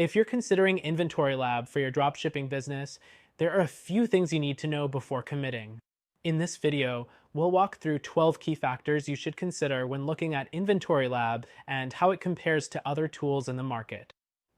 If you're considering InventoryLab for your dropshipping business, there are a few things you need to know before committing. In this video, we'll walk through 12 key factors you should consider when looking at InventoryLab and how it compares to other tools in the market.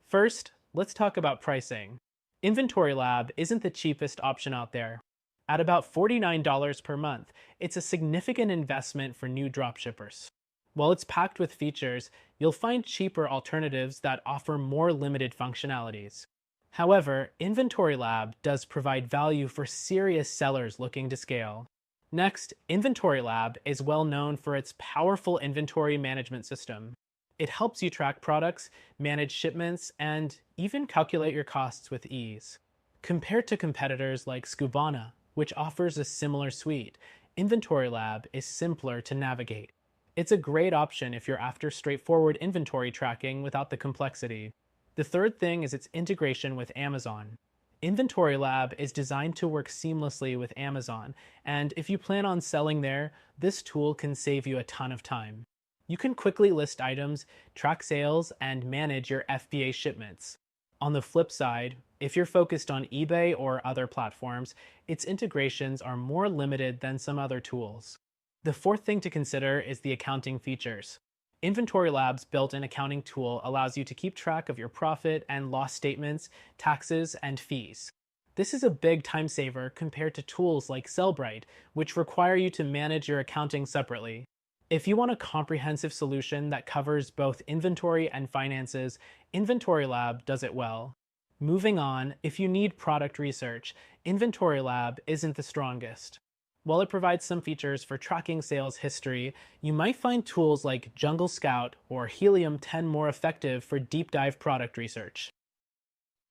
First, let's talk about pricing. InventoryLab isn't the cheapest option out there. At about $49 per month, it's a significant investment for new dropshippers. While it's packed with features, you'll find cheaper alternatives that offer more limited functionalities. However, InventoryLab does provide value for serious sellers looking to scale. Next, InventoryLab is well known for its powerful inventory management system. It helps you track products, manage shipments, and even calculate your costs with ease. Compared to competitors like Skubana, which offers a similar suite, InventoryLab is simpler to navigate. It's a great option if you're after straightforward inventory tracking without the complexity. The third thing is its integration with Amazon. InventoryLab is designed to work seamlessly with Amazon, and if you plan on selling there, this tool can save you a ton of time. You can quickly list items, track sales, and manage your FBA shipments. On the flip side, if you're focused on eBay or other platforms, its integrations are more limited than some other tools. The fourth thing to consider is the accounting features. InventoryLab's built-in accounting tool allows you to keep track of your profit and loss statements, taxes, and fees. This is a big time saver compared to tools like Sellbrite, which require you to manage your accounting separately. If you want a comprehensive solution that covers both inventory and finances, InventoryLab does it well. Moving on, if you need product research, InventoryLab isn't the strongest. While it provides some features for tracking sales history, you might find tools like Jungle Scout or Helium 10 more effective for deep dive product research.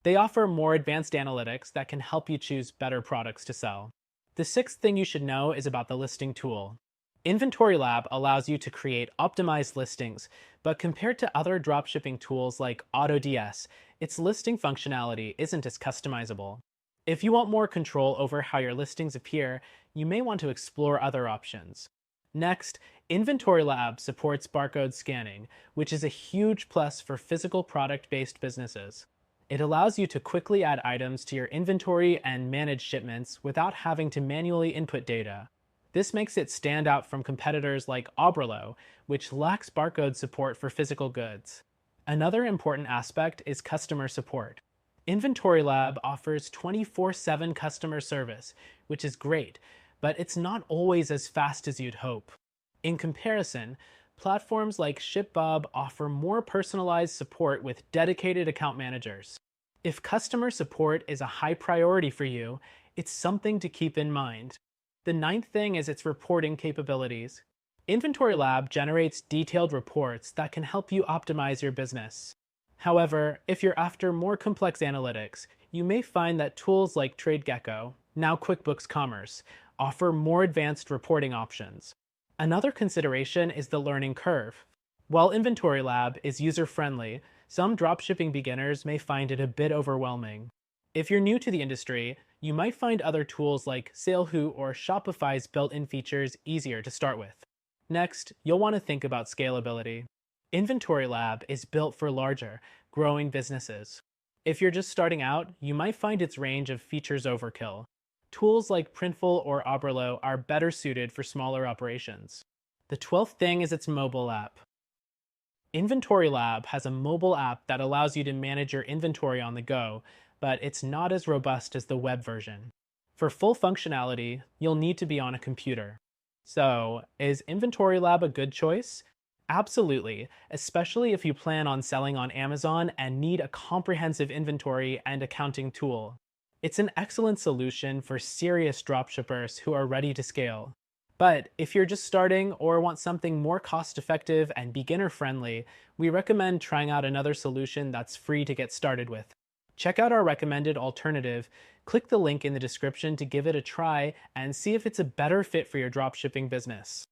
They offer more advanced analytics that can help you choose better products to sell. The sixth thing you should know is about the listing tool. InventoryLab allows you to create optimized listings, but compared to other dropshipping tools like AutoDS, its listing functionality isn't as customizable. If you want more control over how your listings appear, you may want to explore other options. Next, InventoryLab supports barcode scanning, which is a huge plus for physical product-based businesses. It allows you to quickly add items to your inventory and manage shipments without having to manually input data. This makes it stand out from competitors like Oberlo, which lacks barcode support for physical goods. Another important aspect is customer support. InventoryLab offers 24/7 customer service, which is great, but it's not always as fast as you'd hope. In comparison, platforms like ShipBob offer more personalized support with dedicated account managers. If customer support is a high priority for you, it's something to keep in mind. The ninth thing is its reporting capabilities. InventoryLab generates detailed reports that can help you optimize your business. However, if you're after more complex analytics, you may find that tools like TradeGecko, now QuickBooks Commerce, offer more advanced reporting options. Another consideration is the learning curve. While InventoryLab is user-friendly, some dropshipping beginners may find it a bit overwhelming. If you're new to the industry, you might find other tools like SaleHoo or Shopify's built-in features easier to start with. Next, you'll want to think about scalability. InventoryLab is built for larger, growing businesses. If you're just starting out, you might find its range of features overkill. Tools like Printful or Oberlo are better suited for smaller operations. The 12th thing is its mobile app. InventoryLab has a mobile app that allows you to manage your inventory on the go, but it's not as robust as the web version. For full functionality, you'll need to be on a computer. So, is InventoryLab a good choice? Absolutely, especially if you plan on selling on Amazon and need a comprehensive inventory and accounting tool. It's an excellent solution for serious dropshippers who are ready to scale. But if you're just starting or want something more cost-effective and beginner-friendly, we recommend trying out another solution that's free to get started with. Check out our recommended alternative, click the link in the description to give it a try and see if it's a better fit for your dropshipping business.